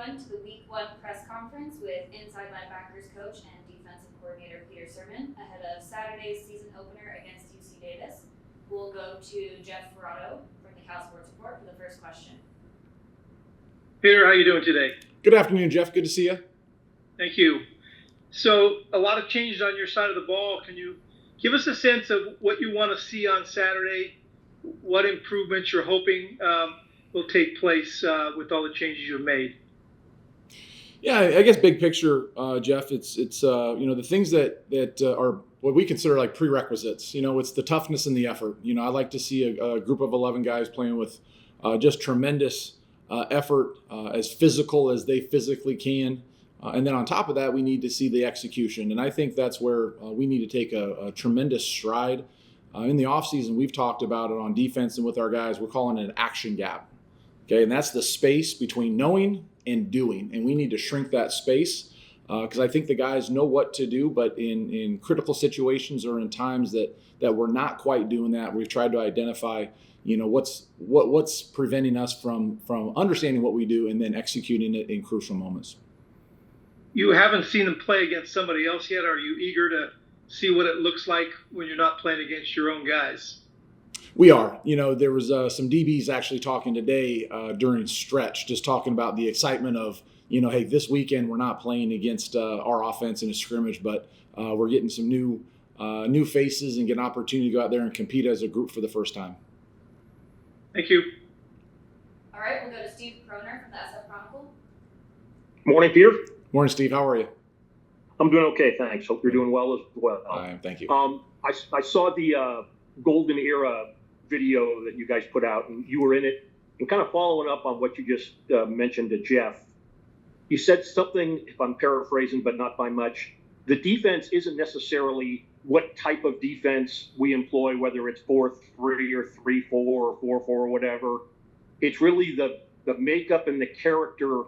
everyone to the Week 1 press conference with inside linebackers coach and defensive coordinator Peter Sirmon ahead of Saturday's season opener against UC Davis. We'll go to Jeff Ferrato from the Cal Sports Report for the first question. Peter, how are you doing today? Good afternoon, Jeff. Good to see you. Thank you. So a lot of changes on your side of the ball. Can you give us a sense of what you want to see on Saturday, what improvements you're hoping will take place with all the changes you've made? Yeah, I guess big picture, Jeff, it's the things that are what we consider like prerequisites. It's the toughness and the effort. I like to see a group of 11 guys playing with just tremendous effort, as physical as they physically can. And then on top of that, we need to see the execution. And I think that's where we need to take a tremendous stride. In the offseason, we've talked about it on defense and with our guys, we're calling it an action gap. Okay, and that's the space between knowing and doing. And we need to shrink that space because I think the guys know what to do, but in critical situations or in times that we're not quite doing that, we've tried to identify what's preventing us from understanding what we do and then executing it in crucial moments. You haven't seen them play against somebody else yet. Are you eager to see what it looks like when you're not playing against your own guys? We are. There was some DBs actually talking today during stretch, just talking about the excitement of, hey, this weekend we're not playing against our offense in a scrimmage, but we're getting some new faces and get an opportunity to go out there and compete as a group for the first time. Thank you. All right, we'll go to Steve Croner from the SF Chronicle. Morning, Peter. Morning, Steve. How are you? I'm doing okay, thanks. Hope you're doing well as well. I am, thank you. I saw the Golden Era video that you guys put out, and you were in it. And kind of following up on what you just mentioned to Jeff, you said something, if I'm paraphrasing, but not by much, the defense isn't necessarily what type of defense we employ, whether it's 4-3 or 3-4 or 4-4 or whatever. It's really the makeup and the character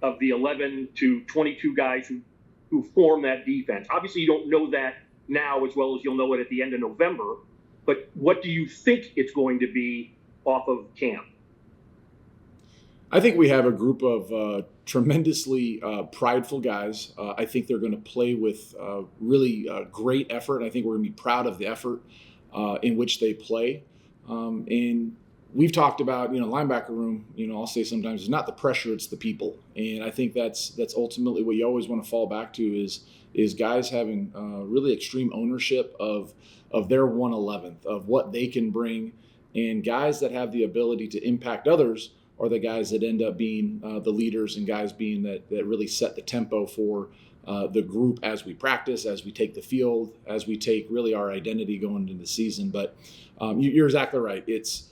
of the 11 to 22 guys who form that defense. Obviously, you don't know that now as well as you'll know it at the end of November, but what do you think it's going to be off of camp? I think we have a group of tremendously prideful guys. I think they're going to play with really great effort. I think we're going to be proud of the effort in which they play. And we've talked about, linebacker room, I'll say sometimes it's not the pressure, it's the people. And I think that's ultimately what you always want to fall back to is guys having really extreme ownership of their 1/11th, of what they can bring. And guys that have the ability to impact others are the guys that end up being the leaders and guys being that really set the tempo for the group as we practice, as we take the field, as we take really our identity going into the season. But you're exactly right. It's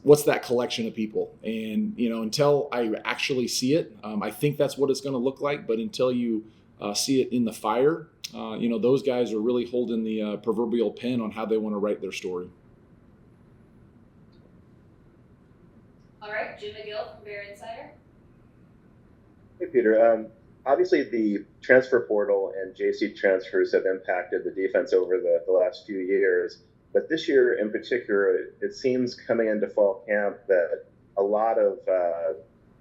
what's that collection of people, and until I actually see it, I think that's what it's going to look like. But until you see it in the fire, those guys are really holding the proverbial pen on how they want to write their story. All right, Jim McGill from Bear Insider. Hey, Peter. Obviously, the transfer portal and JC transfers have impacted the defense over the last few years. But this year in particular, it seems coming into fall camp that a lot of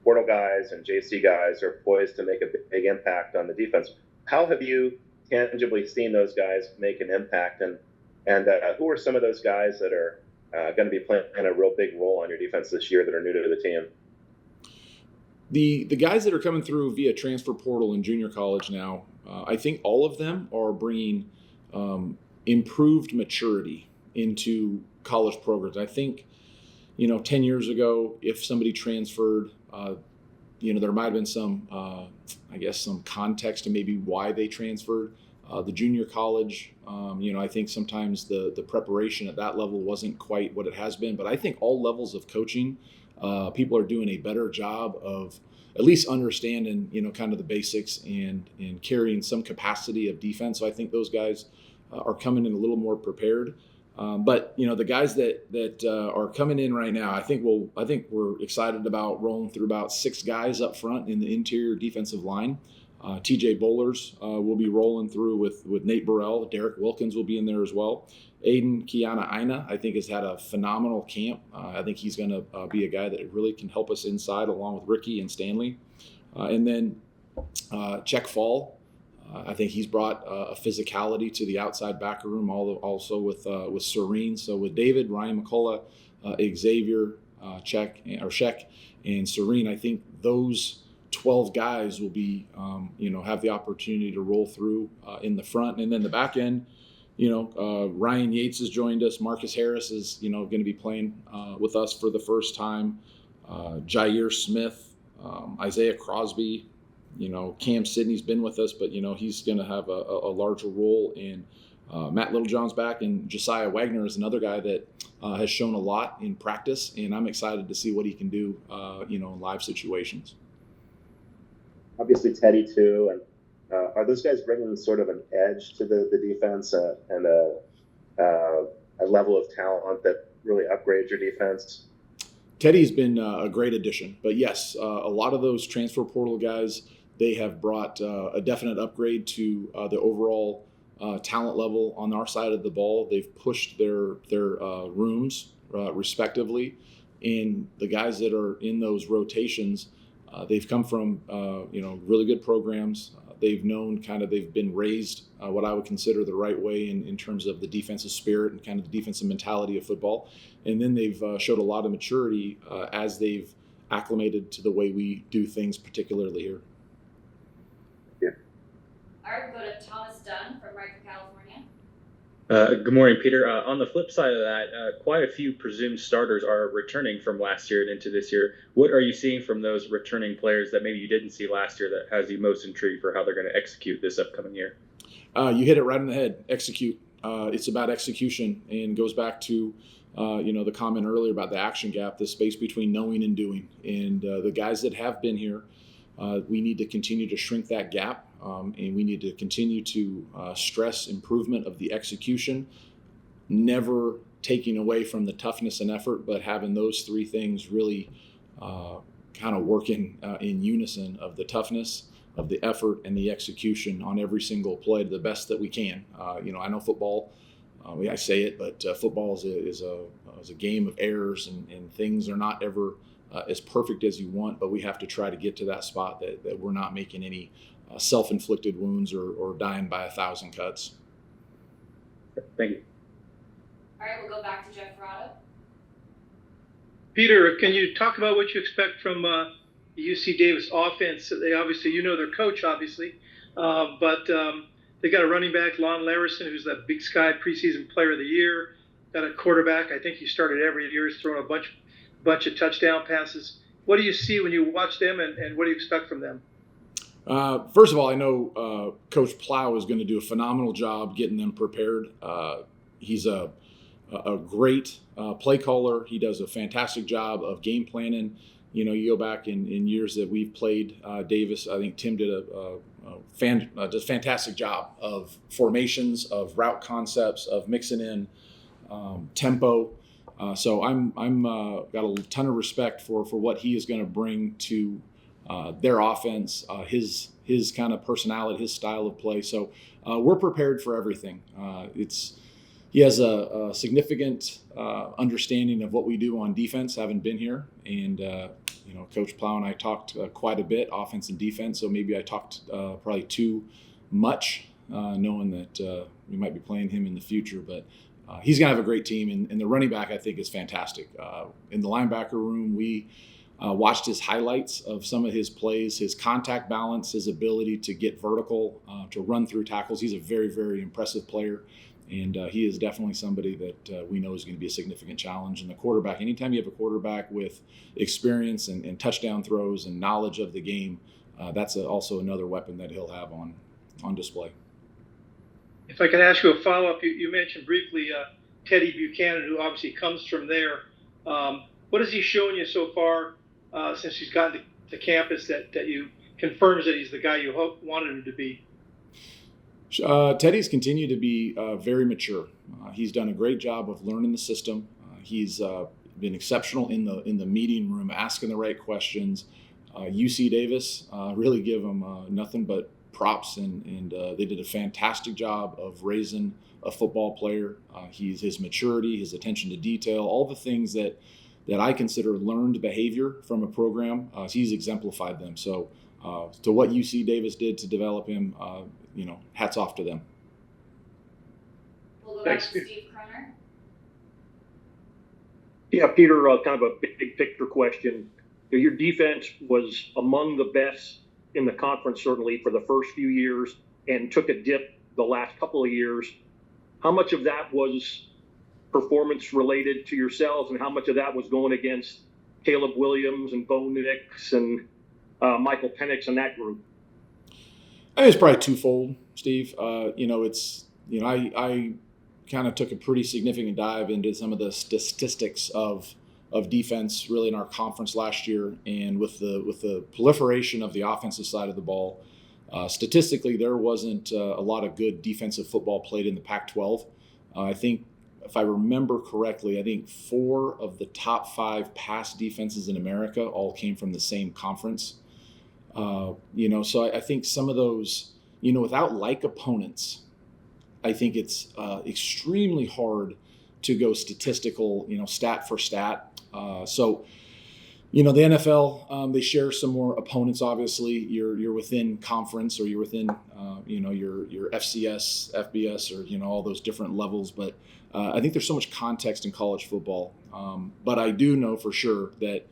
portal guys and JC guys are poised to make a big impact on the defense. How have you tangibly seen those guys make an impact? And who are some of those guys that are going to be playing a real big role on your defense this year that are new to the team? The guys that are coming through via transfer portal in junior college now, I think all of them are bringing improved maturity into college programs. I think, 10 years ago, if somebody transferred, there might have been some context to maybe why they transferred. The junior college, I think sometimes the preparation at that level wasn't quite what it has been. But I think all levels of coaching, people are doing a better job of at least understanding, kind of the basics and carrying some capacity of defense. So I think those guys are coming in a little more prepared. But the guys that are coming in right now, I think we're excited about rolling through about 6 guys up front in the interior defensive line. TJ Bowlers will be rolling through with Nate Burrell. Derek Wilkins will be in there as well. Aiden Kiana Aina, I think, has had a phenomenal camp. I think he's going to be a guy that really can help us inside along with Ricky and Stanley. And then Czech Fall, I think he's brought a physicality to the outside backer room, also with Sirmon. So with David, Ryan McCullough, Xavier, Czech, and Sirmon, I think those 12 guys will be, have the opportunity to roll through in the front. And then the back end, Ryan Yates has joined us. Marcus Harris is, going to be playing with us for the first time. Jair Smith, Isaiah Crosby, Cam Sidney's been with us, but, he's going to have a larger role. And Matt Littlejohn's back, and Josiah Wagner is another guy that has shown a lot in practice, and I'm excited to see what he can do, in live situations. Obviously, Teddy too, and are those guys bringing sort of an edge to the defense and a level of talent that really upgrades your defense? Teddy's been a great addition, but yes, a lot of those transfer portal guys, they have brought a definite upgrade to the overall talent level on our side of the ball. They've pushed their rooms respectively, and the guys that are in those rotations, they've come from really good programs. They've been raised what I would consider the right way in terms of the defensive spirit and kind of the defensive mentality of football. And then they've showed a lot of maturity as they've acclimated to the way we do things, particularly here. Yeah. All right, we'll go to Thomas Dunn from Riker, California. Good morning, Peter. On the flip side of that, quite a few presumed starters are returning from last year and into this year. What are you seeing from those returning players that maybe you didn't see last year that has you most intrigued for how they're going to execute this upcoming year? You hit it right on the head. Execute. It's about execution, and goes back to the comment earlier about the action gap, the space between knowing and doing. And the guys that have been here, we need to continue to shrink that gap. And we need to continue to stress improvement of the execution, never taking away from the toughness and effort, but having those three things really kind of working in unison of the toughness, of the effort, and the execution on every single play to the best that we can. I know football, I say it, but football is a game of errors, and things are not ever as perfect as you want, but we have to try to get to that spot that we're not making any self-inflicted wounds or dying by 1,000 cuts. Thank you. All right, we'll go back to Jeff Ferrato. Peter, can you talk about what you expect from the UC Davis offense? They obviously, their coach, obviously, but they got a running back, Lon Larison, who's that Big Sky preseason player of the year. Got a quarterback, I think he started every year. He's thrown a bunch of touchdown passes. What do you see when you watch them, and what do you expect from them? First of all, I know Coach Plow is going to do a phenomenal job getting them prepared. He's a great play caller. He does a fantastic job of game planning. You go back in years that we've played Davis, I think Tim did a fantastic job of formations, of route concepts, of mixing in tempo. So I'm got a ton of respect for what he is going to bring to their offense, his kind of personality, his style of play. So we're prepared for everything. He has a significant understanding of what we do on defense, having been here. And, Coach Plow and I talked quite a bit, offense and defense. So maybe I talked probably too much, knowing that we might be playing him in the future. But he's going to have a great team. And the running back, I think, is fantastic. In the linebacker room, we watched his highlights of some of his plays, his contact balance, his ability to get vertical, to run through tackles. He's a very, very impressive player, and he is definitely somebody that we know is going to be a significant challenge. And the quarterback, anytime you have a quarterback with experience and touchdown throws and knowledge of the game, that's also another weapon that he'll have on display. If I could ask you a follow-up, you mentioned briefly Teddy Buchanan, who obviously comes from there. What has he shown you so far since he's gotten to campus that you confirms that he's the guy you wanted him to be? Teddy's continued to be very mature. He's done a great job of learning the system. He's been exceptional in the meeting room, asking the right questions. UC Davis really give him nothing but props, and they did a fantastic job of raising a football player. His maturity, his attention to detail, all the things that that I consider learned behavior from a program. He's exemplified them. So to what UC Davis did to develop him, hats off to them. We'll go back to Steve Kroner. Yeah, Peter, kind of a big picture question. Your defense was among the best in the conference, certainly for the first few years, and took a dip the last couple of years. How much of that was performance related to yourselves, and how much of that was going against Caleb Williams and Bo Nix and Michael Penix and that group? I think it's probably twofold, Steve. I kind of took a pretty significant dive into some of the statistics of defense really in our conference last year, and with the proliferation of the offensive side of the ball, statistically there wasn't a lot of good defensive football played in the Pac-12. I think, if I remember correctly, I think 4 of the top 5 pass defenses in America all came from the same conference. So I think some of those, without like opponents, I think it's extremely hard to go statistical, stat for stat. The NFL, they share some more opponents. Obviously, you're within conference, or you're within, your FCS, FBS, or all those different levels. But I think there's so much context in college football. But I do know for sure that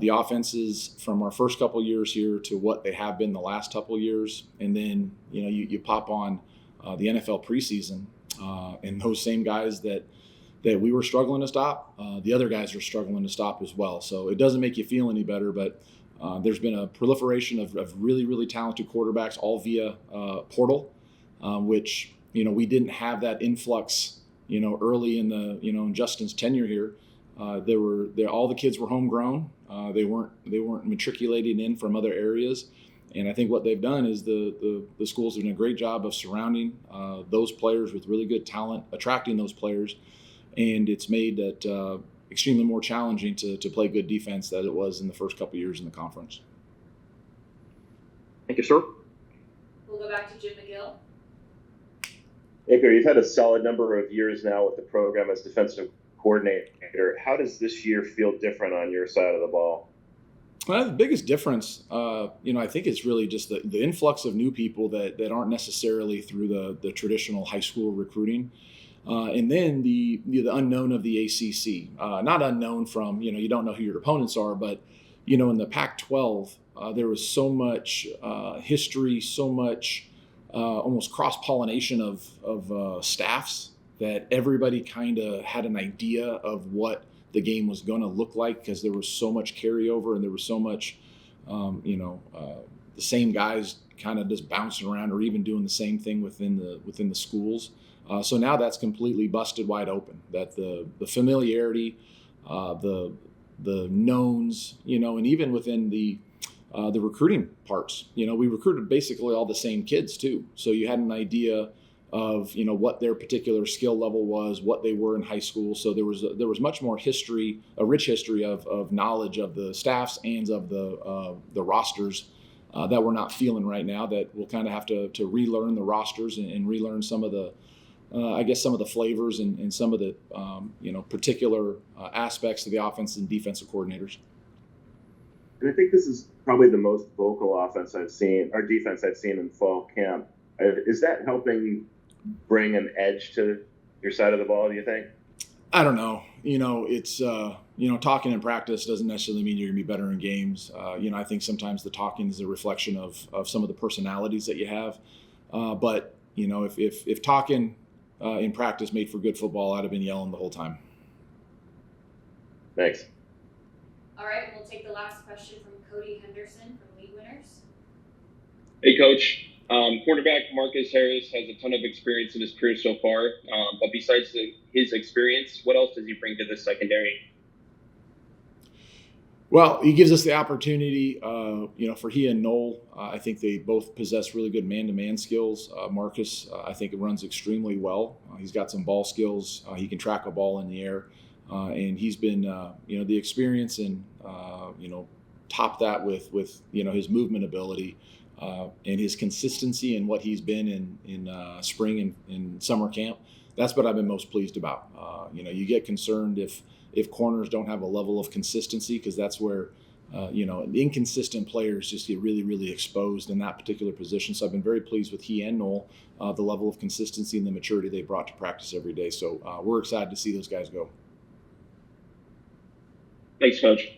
the offenses from our first couple years here to what they have been the last couple years, and then you pop on the NFL preseason, and those same guys that we were struggling to stop, the other guys are struggling to stop as well. So it doesn't make you feel any better, but there's been a proliferation of really, really talented quarterbacks, all via portal, which, we didn't have that influx, early in in Justin's tenure here. All the kids were homegrown. They weren't matriculated in from other areas. And I think what they've done is the schools have done a great job of surrounding those players with really good talent, attracting those players. And it's made it extremely more challenging to play good defense than it was in the first couple of years in the conference. Thank you, sir. We'll go back to Jim McGill. Hey, Peter, you've had a solid number of years now with the program as defensive coordinator. How does this year feel different on your side of the ball? Well, the biggest difference, I think it's really just the influx of new people that aren't necessarily through the traditional high school recruiting. And then the unknown of the ACC, not unknown from, you don't know who your opponents are, but, in the Pac-12, there was so much history, so much almost cross-pollination of staffs that everybody kind of had an idea of what the game was going to look like, because there was so much carryover and there was so much, the same guys kind of just bouncing around or even doing the same thing within the schools. So now that's completely busted wide open. That the familiarity, the knowns, and even within the recruiting parts, we recruited basically all the same kids too. So you had an idea of what their particular skill level was, what they were in high school. So there was much more history, a rich history of knowledge of the staffs and of the rosters that we're not feeling right now. That we'll kind of have to relearn the rosters and relearn some of the. Some of the flavors and some of the, particular aspects of the offense and defensive coordinators. And I think this is probably the most vocal defense I've seen in fall camp. Is that helping bring an edge to your side of the ball, do you think? I don't know. It's, talking in practice doesn't necessarily mean you're going to be better in games. I think sometimes the talking is a reflection of some of the personalities that you have. But if talking in practice made for good football, I'd have been yelling the whole time. Thanks. All right, we'll take the last question from Cody Henderson from League Winners. Hey, Coach. Quarterback Marcus Harris has a ton of experience in his career so far. But besides his experience, what else does he bring to the secondary? Well, he gives us the opportunity, for he and Noel. I think they both possess really good man-to-man skills. Marcus, I think, runs extremely well. He's got some ball skills. He can track a ball in the air. And he's been, the experience and, top that with his movement ability and his consistency and what he's been in spring and summer camp. That's what I've been most pleased about. You get concerned if if corners don't have a level of consistency, because that's where inconsistent players just get really, really exposed in that particular position. So I've been very pleased with he and Noel, the level of consistency and the maturity they brought to practice every day. So we're excited to see those guys go. Thanks, Coach.